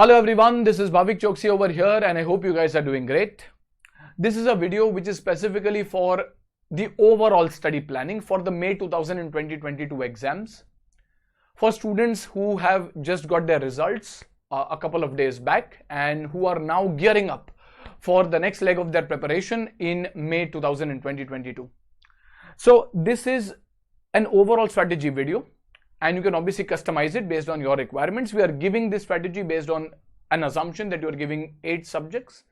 Hello everyone, this is Bhavik Chokshi over here and I hope you guys are doing great. This is a video which is specifically for the overall study planning for the May 2020-22 exams. For students who have just got their results a couple of days back and who are now gearing up for the next leg of their preparation in May 2020-22. So this is an overall strategy video. And you can obviously customize it based on your requirements. We are giving this strategy based on an assumption that you are giving 8 subjects,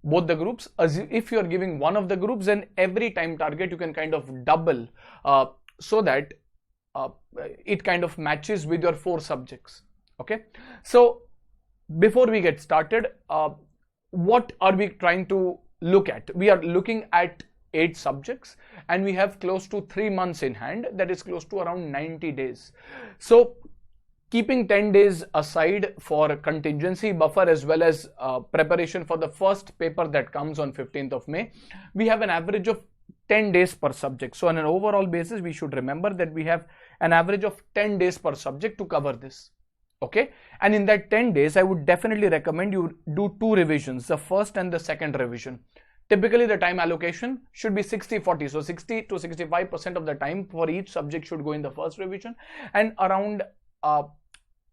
both the groups. If you are giving one of the groups, then every time target you can kind of double so that it kind of matches with your 4 subjects. Okay. So before we get started, what are we trying to look at? We are looking at 8 subjects and we have close to 3 months in hand, that is close to around 90 days. So keeping 10 days aside for contingency buffer as well as preparation for the first paper that comes on 15th of May, we have an average of 10 days per subject. So on an overall basis, we should remember that we have an average of 10 days per subject to cover this. Okay, and in that 10 days, I would definitely recommend you do 2 revisions, the first and the second revision. Typically, the time allocation should be 60-40. So 60 to 65% of the time for each subject should go in the first revision and around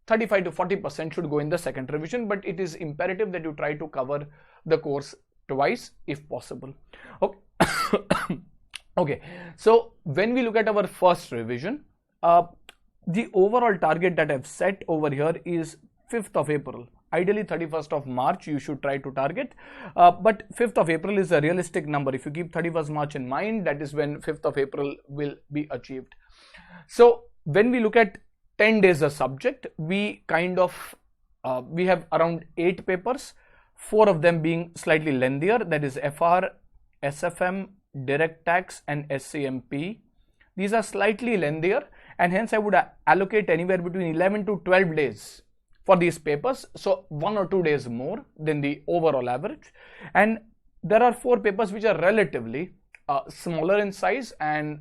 35 to 40% should go in the second revision. But it is imperative that you try to cover the course twice if possible. Okay. Okay. So when we look at our first revision, the overall target that I've set over here is 5th of April. Ideally 31st of March you should try to target, but 5th of April is a realistic number. If you keep 31st March in mind, that is when 5th of April will be achieved. So when we look at 10 days a subject, we kind of we have around 8 papers, 4 of them being slightly lengthier, that is FR, SFM, Direct Tax and SCMP. These are slightly lengthier and hence I would allocate anywhere between 11 to 12 days for these papers, so 1 or 2 days more than the overall average. And there are 4 papers which are relatively smaller in size and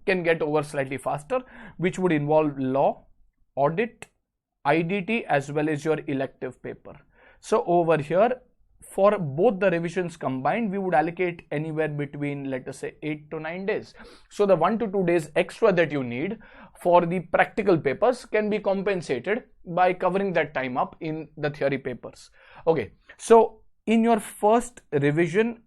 can get over slightly faster, which would involve law, audit, IDT as well as your elective paper. So over here, for both the revisions combined, we would allocate anywhere between, let us say, 8 to 9 days. So the 1 to 2 days extra that you need for the practical papers can be compensated by covering that time up in the theory papers. Okay, so in your first revision,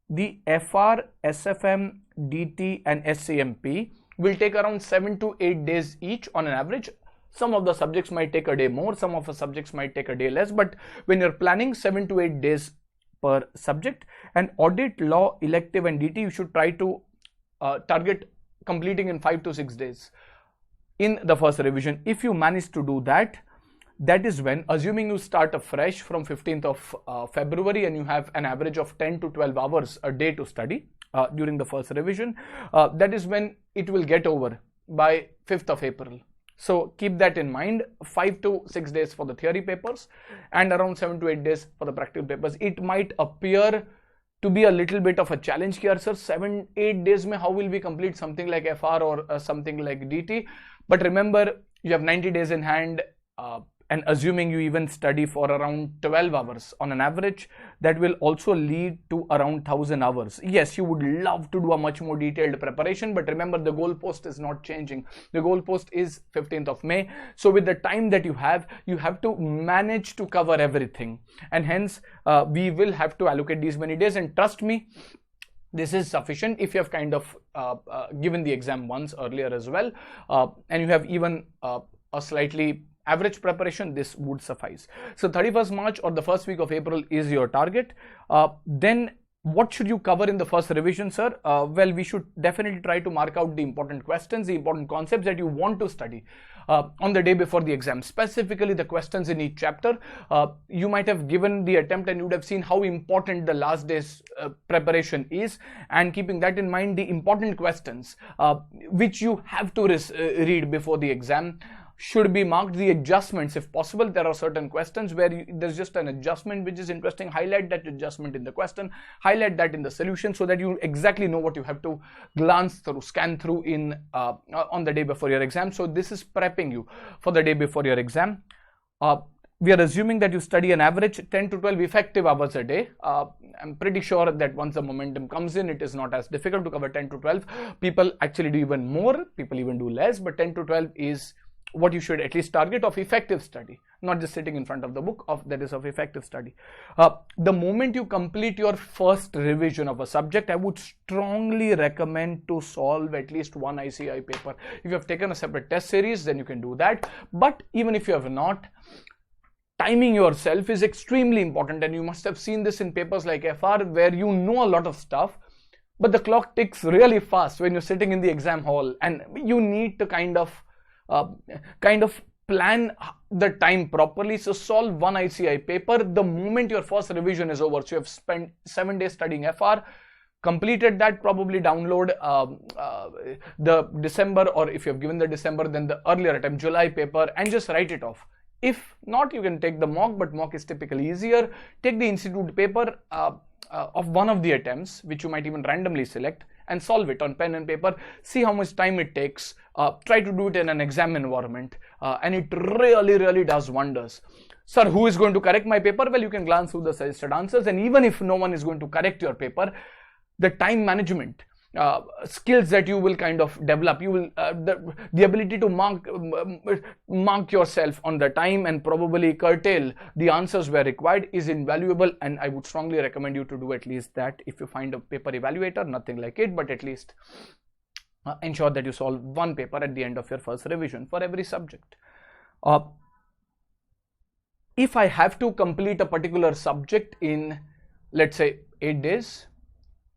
the FR, SFM, DT and SCMP will take around 7 to 8 days each on an average. Some of the subjects might take a day more, some of the subjects might take a day less, but when you're planning 7 to 8 days per subject, and audit, law, elective and DT, you should try to target completing in 5 to 6 days in the first revision. If you manage to do that, that is when, assuming you start afresh from 15th of February and you have an average of 10 to 12 hours a day to study during the first revision, that is when it will get over by 5th of April. So keep that in mind, 5 to 6 days for the theory papers and around 7 to 8 days for the practical papers. It might appear to be a little bit of a challenge here, sir. 7-8 days mein how will we complete something like FR or something like DT? But remember, you have 90 days in hand, and assuming you even study for around 12 hours on an average, that will also lead to around 1000 hours. Yes, you would love to do a much more detailed preparation, but remember the goalpost is not changing. The goalpost is 15th of May. So with the time that you have to manage to cover everything. And hence, we will have to allocate these many days, and trust me, this is sufficient if you have kind of given the exam once earlier as well, and you have even a slightly average preparation, this would suffice. So 31st March or the first week of April is your target. Then what should you cover in the first revision, sir? Well, we should definitely try to mark out the important questions, the important concepts that you want to study on the day before the exam, specifically the questions in each chapter. You might have given the attempt and you would have seen how important the last day's preparation is, and keeping that in mind, the important questions which you have to read before the exam should be marked. The adjustments, if possible, there are certain questions where there's just an adjustment which is interesting. Highlight that adjustment in the question, highlight that in the solution, so that you exactly know what you have to glance through, scan through in on the day before your exam. So this is prepping you for the day before your exam. we are assuming that you study an average 10 to 12 effective hours a day. I'm pretty sure that once the momentum comes in, it is not as difficult to cover 10 to 12. People actually do even more, people even do less, but 10 to 12 is what you should at least target of effective study, not just sitting in front of the book, that is of effective study. The moment you complete your first revision of a subject, I would strongly recommend to solve at least one ICI paper. If you have taken a separate test series, then you can do that. But even if you have not, timing yourself is extremely important, and you must have seen this in papers like FR where you know a lot of stuff, but the clock ticks really fast when you're sitting in the exam hall, and you need to kind of plan the time properly. So solve one ICI paper the moment your first revision is over. So you have spent 7 days studying FR, completed that, probably download the December, or if you have given the December, then the earlier attempt, July paper, and just write it off. If not, you can take the mock, but mock is typically easier. Take the institute paper of one of the attempts, which you might even randomly select, and solve it on pen and paper. See how much time it takes. Try to do it in an exam environment, and it really does wonders. Sir, who is going to correct my paper? Well, you can glance through the suggested answers, and even if no one is going to correct your paper, the time management skills that you will kind of develop, you will the ability to mark yourself on the time and probably curtail the answers where required is invaluable, and I would strongly recommend you to do at least that. If you find a paper evaluator, nothing like it, but at least ensure that you solve one paper at the end of your first revision for every subject. If I have to complete a particular subject in, let's say, 8 days,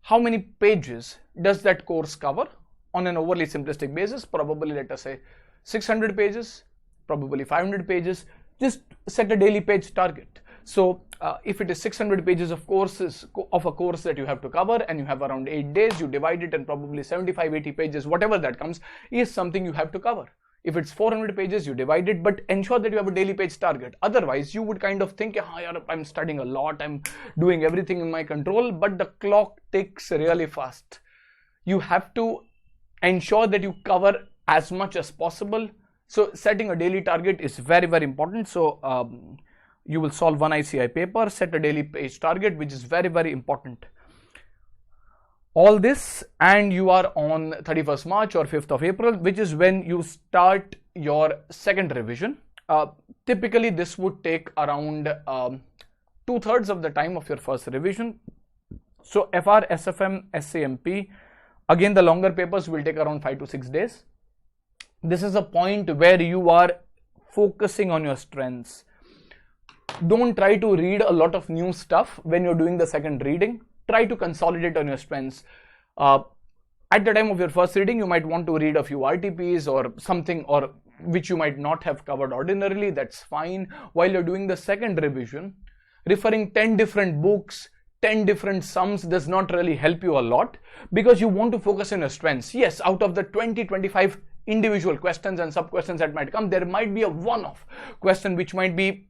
how many pages does that course cover? On an overly simplistic basis, probably let us say 600 pages, probably 500 pages. Just set a daily page target. So if it is 600 pages of a course that you have to cover, and you have around 8 days, you divide it, and probably 75-80 pages, whatever that comes, is something you have to cover. If it's 400 pages, you divide it, but ensure that you have a daily page target. Otherwise, you would kind of think, I'm studying a lot, I'm doing everything in my control, but the clock ticks really fast. You have to ensure that you cover as much as possible. So setting a daily target is very important. So you will solve one ICI paper, set a daily page target, which is very important. All this, and you are on 31st March or 5th of April, which is when you start your second revision. Typically, this would take around 2/3 of the time of your first revision. So FR, SFM, SAMP, again the longer papers will take around 5 to 6 days. This is a point where you are focusing on your strengths. Don't try to read a lot of new stuff when you're doing the second reading. Try to consolidate on your strengths. At the time of your first reading, you might want to read a few RTPs or something, or which you might not have covered ordinarily. That's fine. While you're doing the second revision, referring 10 different books, 10 different sums does not really help you a lot, because you want to focus on your strengths. Yes, out of the 20-25 individual questions and sub-questions that might come, there might be a one-off question which might be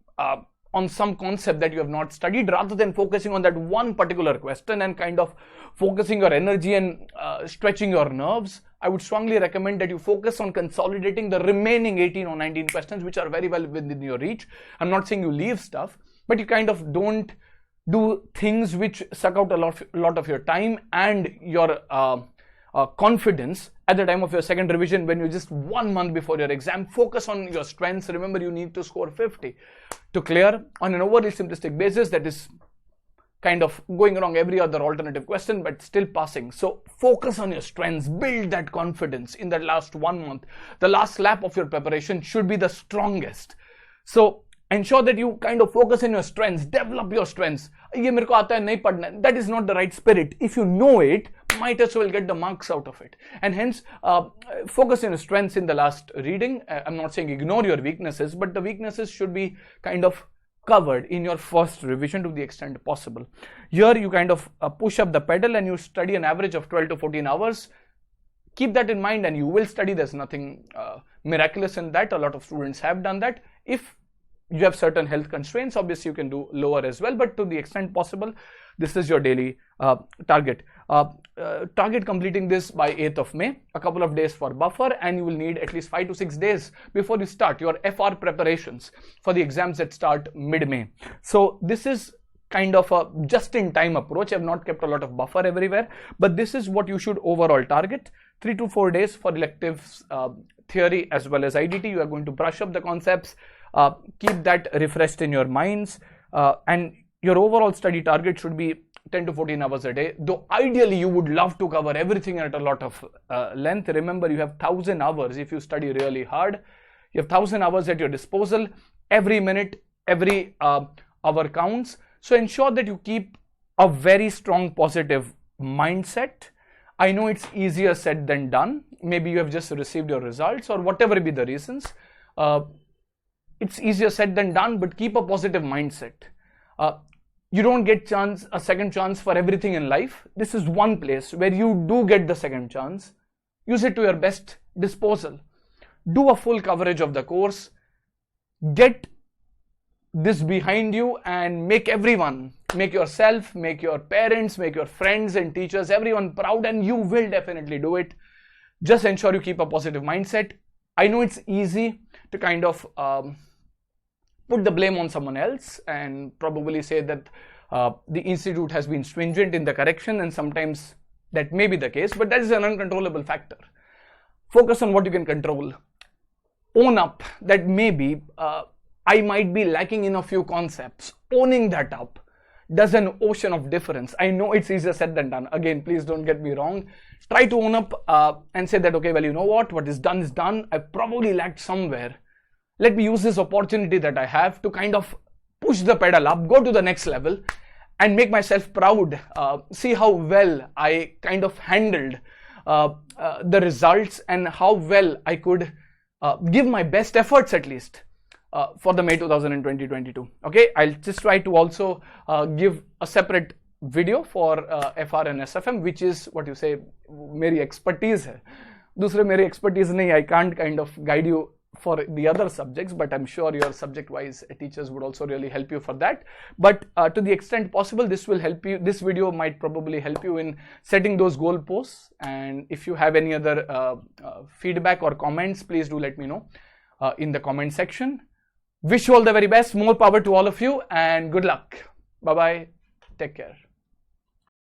on some concept that you have not studied. Rather than focusing on that one particular question and kind of focusing your energy and stretching your nerves, I would strongly recommend that you focus on consolidating the remaining 18 or 19 questions which are very well within your reach. I'm not saying you leave stuff, but you kind of don't do things which suck out a lot of your time and your confidence at the time of your second revision when you're just 1 month before your exam. Focus on your strengths. Remember, you need to score 50 to clear. On an overly simplistic basis, that is kind of going wrong every other alternative question but still passing. So focus on your strengths, build that confidence in that last 1 month. The last lap of your preparation should be the strongest. So ensure that you kind of focus on your strengths, develop your strengths. Ye mere ko aata hai, nahi padna. That is not the right spirit. If you know it, might as well get the marks out of it. And hence, focus on your strengths in the last reading. I'm not saying ignore your weaknesses, but the weaknesses should be kind of covered in your first revision to the extent possible. Here you kind of push up the pedal and you study an average of 12 to 14 hours. Keep that in mind and you will study. There's nothing miraculous in that. A lot of students have done that. If you have certain health constraints, obviously you can do lower as well, but to the extent possible, this is your daily target. Target completing this by 8th of May, a couple of days for buffer, and you will need at least 5 to 6 days before you start your FR preparations for the exams that start mid-May. So this is kind of a just-in-time approach. I've not kept a lot of buffer everywhere, but this is what you should overall target. 3 to 4 days for electives, theory as well as IDT. You are going to brush up the concepts, keep that refreshed in your minds, and your overall study target should be 10 to 14 hours a day, though ideally you would love to cover everything at a lot of length. Remember, you have 1,000 hours if you study really hard. You have 1,000 hours at your disposal. Every minute, every hour counts. So ensure that you keep a very strong positive mindset. I know it's easier said than done. Maybe you have just received your results or whatever be the reasons. It's easier said than done, but keep a positive mindset. You don't get a second chance for everything in life. This is one place where you do get the second chance. Use it to your best disposal. Do a full coverage of the course. Get this behind you and make everyone, make yourself, make your parents, make your friends and teachers, everyone proud, and you will definitely do it. Just ensure you keep a positive mindset. I know it's easy to kind of put the blame on someone else and probably say that the institute has been stringent in the correction, and sometimes that may be the case, but that is an uncontrollable factor. Focus on what you can control. Own up that maybe I might be lacking in a few concepts. Owning that up does an ocean of difference. I know it's easier said than done. Again, please don't get me wrong. Try to own up and say that, okay, well, you know what is done is done. I probably lacked somewhere. Let me use this opportunity that I have to kind of push the pedal up, go to the next level and make myself proud. See how well I kind of handled the results and how well I could give my best efforts at least for the May 2022. Okay, I'll just try to also give a separate video for FR and SFM, which is what you say, मेरी expertise है. दूसरे मेरी expertise नहीं, I can't kind of guide you for the other subjects, but I'm sure your subject-wise teachers would also really help you for that. But to the extent possible, this will help you. This video might probably help you in setting those goal posts. And if you have any other feedback or comments, please do let me know in the comment section. Wish you all the very best. More power to all of you and good luck. Bye-bye. Take care.